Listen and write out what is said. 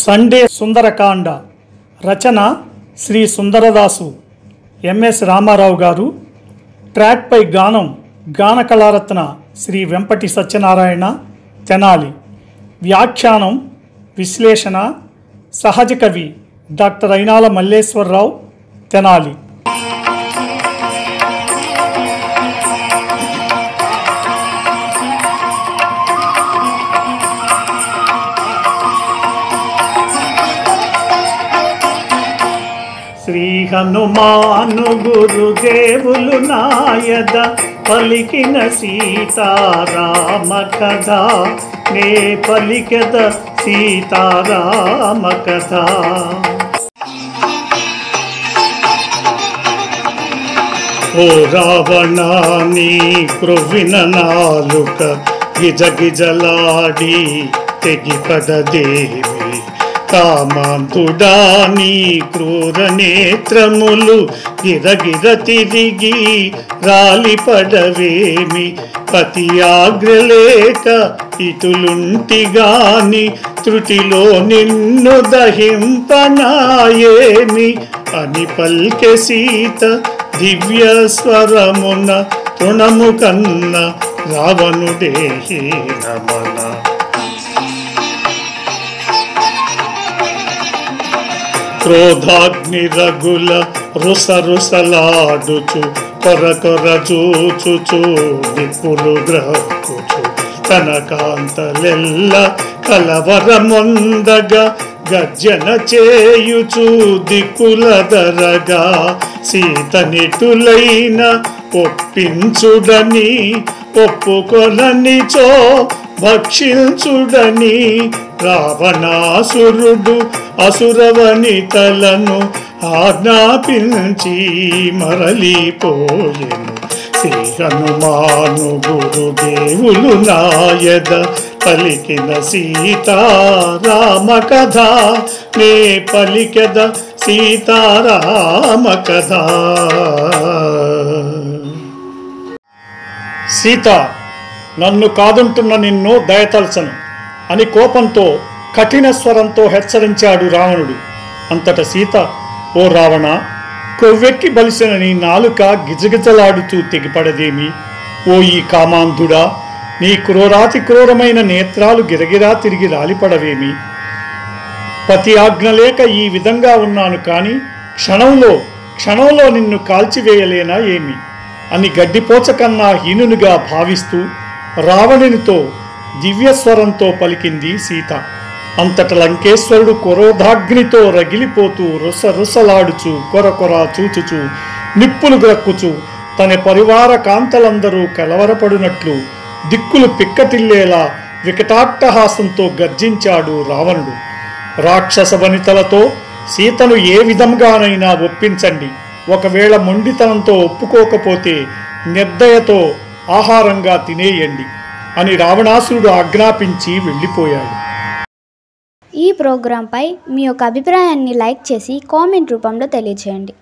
Sunday Sundarakanda రచన Shri సుందరదాసు MS Ramarao గారు. ట్రాక్పై గానం గానకళారత్న శ్రీ వెంపటి సత్యనారాయణ తెనాలి. వ్యాఖ్యానం విశ్లేషణ సహజ కవి డాక్టర్ అయినాల మల్లేశ్వరరావు తెనాలి. శ్రీ హనుమాను గురుదేవులు నాయద పలికిన సీతారామ కథ, నే పలికెద సీతారామ కథ. ఓ రావణా నీ క్రొవ్విన నాలుక గిజగిజలాడి తెగిపడదేవి, కామాంతుడా నీ క్రూర నేత్రములు గిరగిర తిరిగి రాలిపడవేమి, పతి ఆగ్రలేక ఇటులుంటిగాని త్రుటిలో నిన్ను దహింపనాయేమి అని పల్కె సీత దివ్య స్వరమున తృణము కన్న రావణుడే హీనమన. క్రోధాగ్ని రగుల రుసరుసలాడుచు కొరకొర చూచుచు నిప్పులు గ్రహకుచు తన కాంతలెల్ల కలవరమొందగా గర్జన చేయుచు దిక్కుల దరగా, సీతనిటులైన ఒప్పించుడని ఒప్పుకొననిచో భక్షించుడని రావణాసురుడు అసురవనితలను ఆజ్ఞాపించి మరలిపోయెను. శ్రీ హనుమాను గురుదేవులు నాయద పలికిన సీతారామ కథ, నే పలికెద సీతారామ కథ. సీత, నన్ను కాదంటున్న నిన్ను దయతల్చను అని కోపంతో కఠిన స్వరంతో హెచ్చరించాడు రావణుడు. అంతట సీత, ఓ రావణ, కొవ్వెక్కి బలిసిన నీ నాలుక గిజగిజలాడుతూ తెగిపడదేమి? ఓ ఈ కామాంధుడా, నీ క్రూరాతి క్రూరమైన నేత్రాలు గిరగిరా తిరిగి రాలిపడవేమి? పతి ఆజ్ఞలేక ఈ విధంగా ఉన్నాను, కానీ క్షణంలో నిన్ను కాల్చివేయలేనా ఏమి అని గడ్డిపోచ కన్నా హీనునిగా భావిస్తూ రావణునితో దివ్యస్వరంతో పలికింది సీత. అంతట లంకేశ్వరుడు క్రోధాగ్నితో రగిలిపోతూ రుసరుసలాడుచూ కొరకొర చూచుచూ నిప్పులు గ్రక్కుచూ తన పరివార కాంతలందరూ కలవరపడినట్లు దిక్కులు పిక్కటిల్లేలా వికటాట్టహాసంతో గర్జించాడు రావణుడు. రాక్షస వనితలతో సీతను ఏ విధంగానైనా ఒప్పించండి, ఒకవేళ మొండితనంతో ఒప్పుకోకపోతే నిర్దయతో ఆహారంగా తినేయండి అని రావణాసురుడు ఆజ్ఞాపించి వెళ్ళిపోయాడు. ఈ ప్రోగ్రాంపై మీ యొక్క అభిప్రాయాన్ని లైక్ చేసి కామెంట్ రూపంలో తెలియజేయండి.